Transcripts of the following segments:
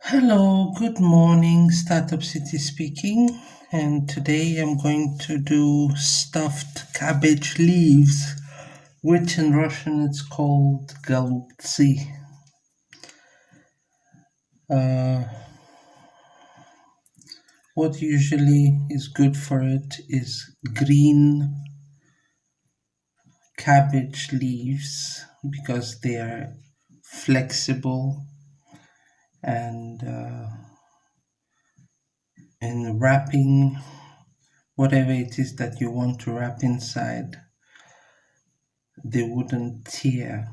Hello, good morning, Startup City speaking. And today I'm going to do stuffed cabbage leaves, which in Russian it's called golubsi. Uh, what usually is good for it is green cabbage leaves because they are flexible and in wrapping whatever it is that you want to wrap inside, they wouldn't tear.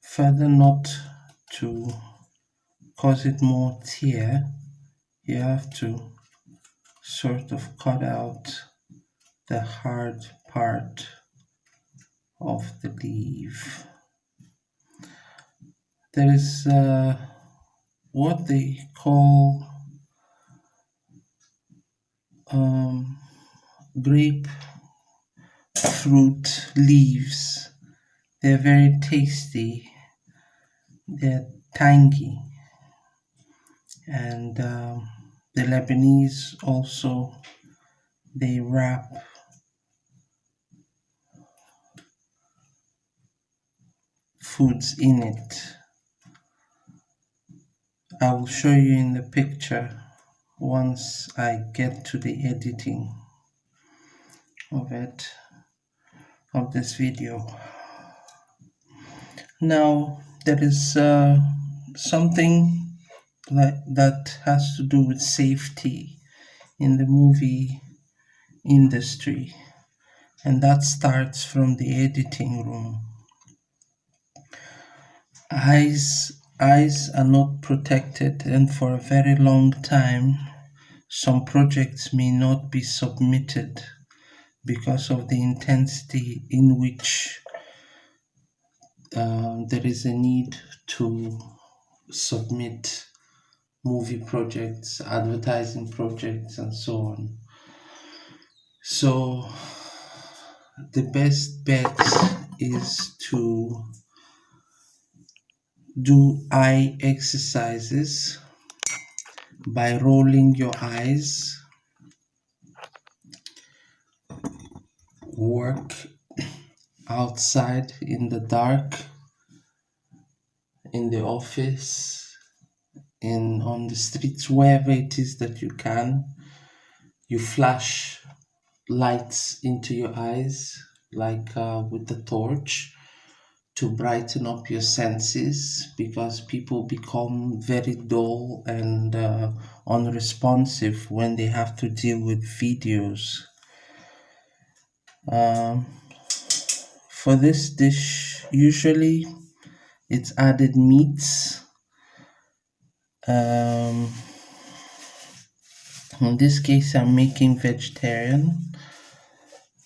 Further, not to cause it more tear, you have to sort of cut out the hard part of the leaf. There is what they call grapefruit leaves. They're very tasty, they're tangy, and the Lebanese also they wrap foods in it. I will show you in the picture once I get to the editing of it, of this video. Now there is something that has to do with safety in the movie industry, and that starts from the editing room. Eyes are not protected, and for a very long time some projects may not be submitted because of the intensity in which there is a need to submit movie projects, advertising projects, and so on. So the best bet is to do eye exercises by rolling your eyes, work outside in the dark, in the office, on the streets, wherever it is that you can. You flash lights into your eyes, like with the torch, to brighten up your senses because people become very dull and unresponsive when they have to deal with videos. Um, for this dish, usually it's added meats. In this case, I'm making vegetarian.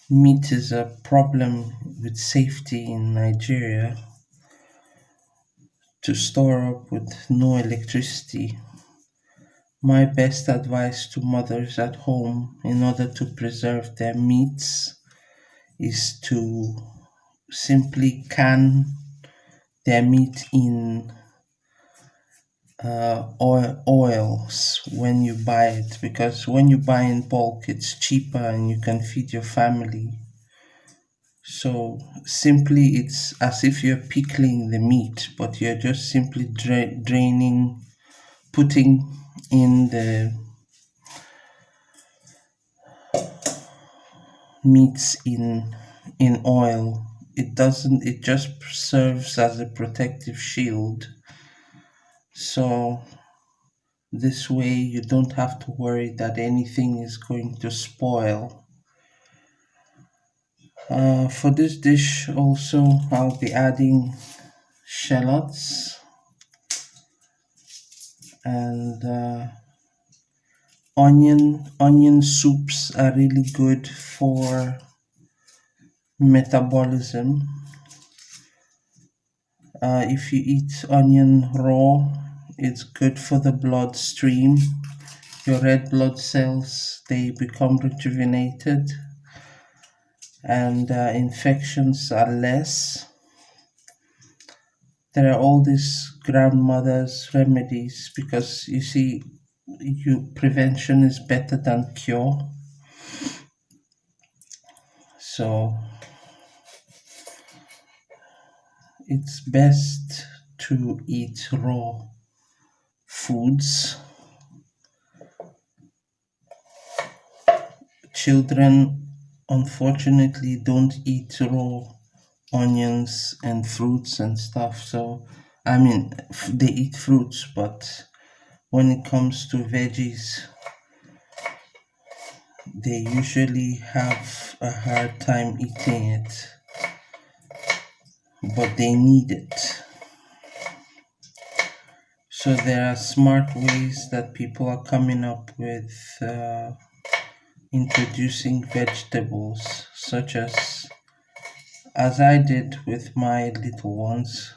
Meat is a problem with safety in Nigeria to store up with no electricity. My best advice to mothers at home in order to preserve their meats is to simply can their meat in oils when you buy it, because when you buy in bulk it's cheaper and you can feed your family. So simply it's as if you're pickling the meat, but you're just simply draining, putting in the meats in oil. It just serves as a protective shield. So this way you don't have to worry that anything is going to spoil. For this dish also I'll be adding shallots and onion soups are really good for metabolism. If you eat onion raw, it's good for the bloodstream. Your red blood cells, they become rejuvenated and infections are less. there are all these grandmothers remedies, because you see, you prevention is better than cure. So it's best to eat raw foods. Children unfortunately don't eat raw onions and fruits and stuff. So I mean, they eat fruits, but when it comes to veggies, they usually have a hard time eating it, but they need it. So there are smart ways that people are coming up with, introducing vegetables, such as I did with my little ones.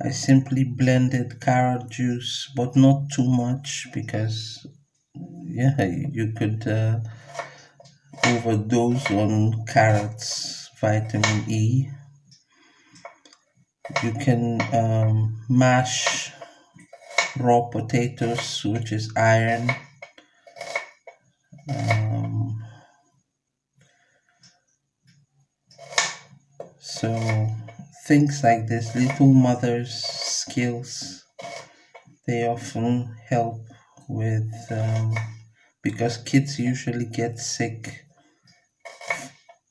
I simply blended carrot juice, but not too much, because yeah, you could overdose on carrots vitamin E. You can mash raw potatoes, which is iron. Um, so things like this, little mothers' skills, they often help with, because kids usually get sick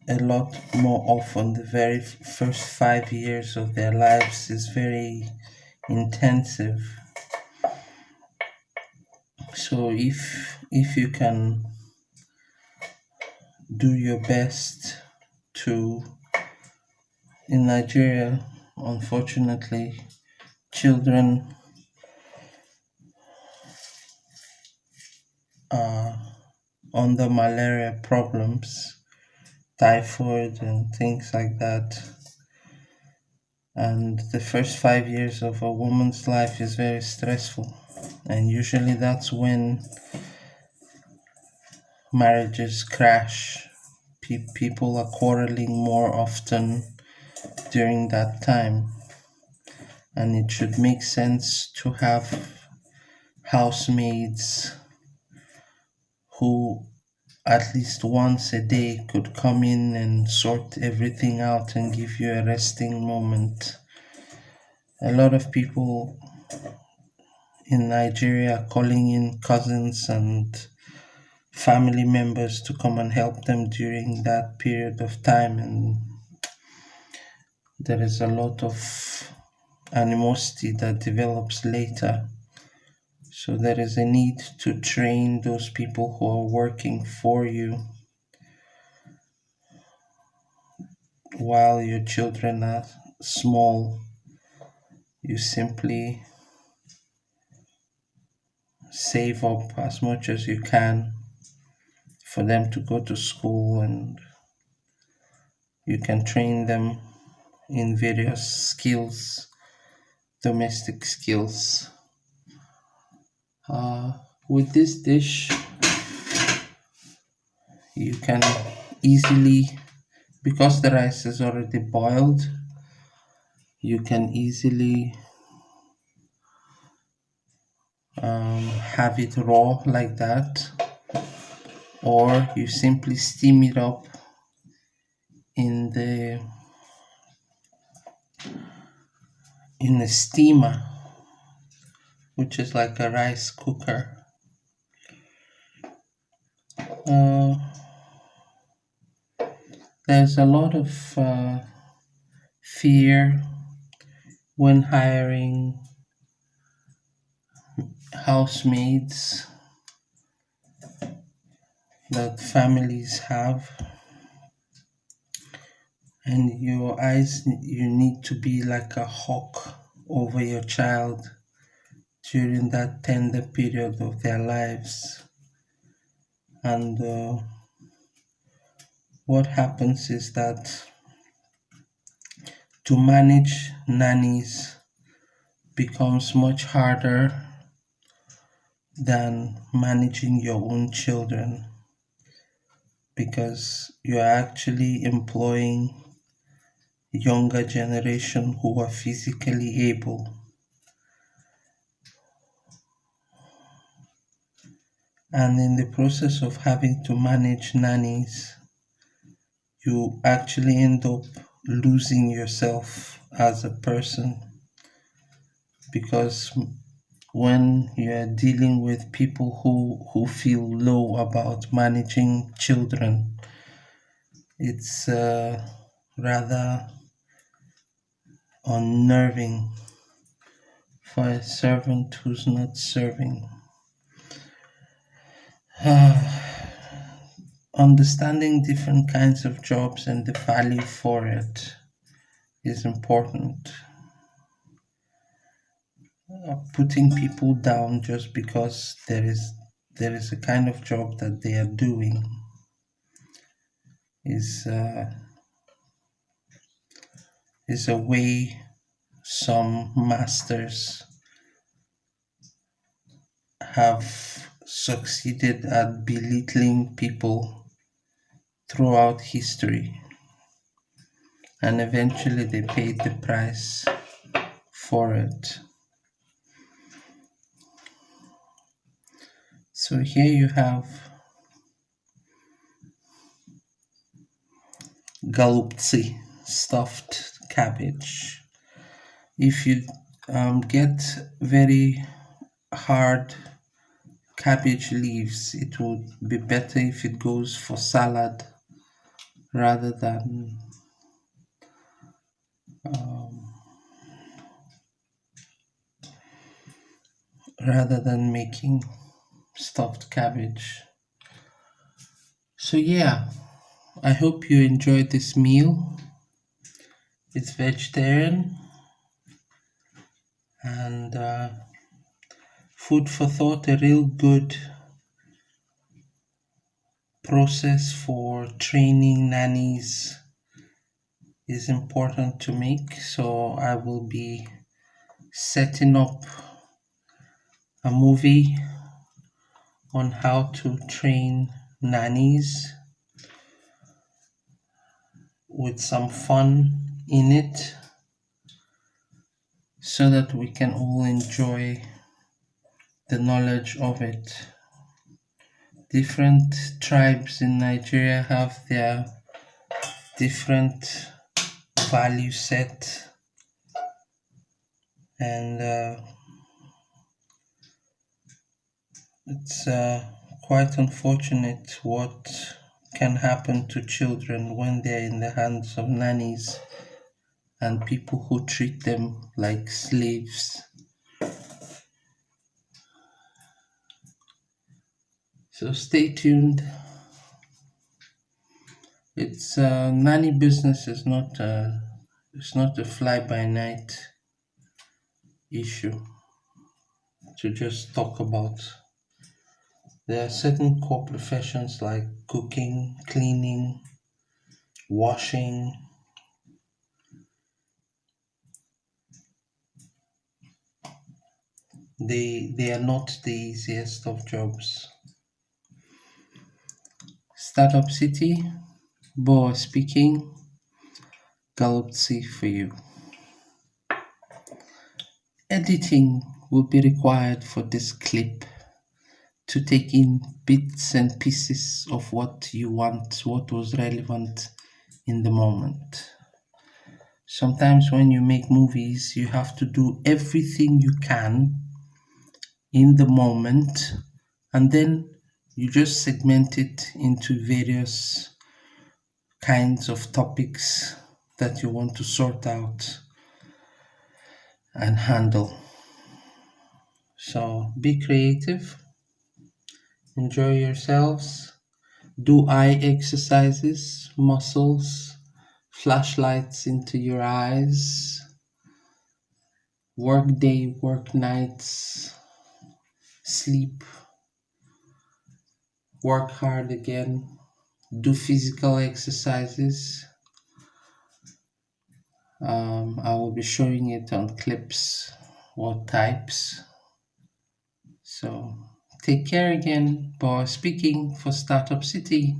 a lot more often. The very first 5 years of their lives is very intensive. So if you can do your best to, in Nigeria, unfortunately, children are under malaria problems, typhoid and things like that. And the first 5 years of a woman's life is very stressful. And usually that's when marriages crash. People are quarreling more often during that time. And it should make sense to have housemaids who at least once a day could come in and sort everything out and give you a resting moment. A lot of people in Nigeria are calling in cousins and family members to come and help them during that period of time, and there is a lot of animosity that develops later. So there is a need to train those people who are working for you while your children are small. You simply save up as much as you can for them to go to school, and you can train them in various skills, domestic skills. Uh, with this dish, you can easily, because the rice is already boiled, you can easily have it raw like that, or you simply steam it up in a steamer, which is like a rice cooker. Uh, there's a lot of fear when hiring housemaids that families have, and you need to be like a hawk over your child during that tender period of their lives. And what happens is that to manage nannies becomes much harder than managing your own children, because you're actually employing younger generation who are physically able. And in the process of having to manage nannies, you actually end up losing yourself as a person, because when you're dealing with people who feel low about managing children, it's rather unnerving for a servant who's not serving. Understanding different kinds of jobs and the value for it is important. Putting people down just because there is a kind of job that they are doing is is a way some masters have succeeded at belittling people throughout history, and eventually they paid the price for it. So here you have golubsi, stuffed cabbage. If you get very hard cabbage leaves, it would be better if it goes for salad rather than um, making stuffed cabbage. So yeah, I hope you enjoyed this meal. It's vegetarian and food for thought, a real good process for training nannies is important to make. So I will be setting up a movie on how to train nannies with some fun in it so that we can all enjoy the knowledge of it. Different tribes in Nigeria have their different value set, and it's quite unfortunate what can happen to children when they're in the hands of nannies and people who treat them like slaves. So stay tuned. It's nanny business is not it's not a fly by night issue to just talk about. There are certain core professions like cooking, cleaning, washing. They are not the easiest of jobs. Startup City, Boa speaking, golubsi for you. Editing will be required for this clip to take in bits and pieces of what you want, what was relevant in the moment. Sometimes when you make movies, you have to do everything you can in the moment, and then you just segment it into various kinds of topics that you want to sort out and handle. So be creative, enjoy yourselves, do eye exercises, muscles, flashlights into your eyes, work day, work nights, sleep, work hard again, do physical exercises. I will be showing it on clips, what types. So take care again. Boa speaking for Startup City.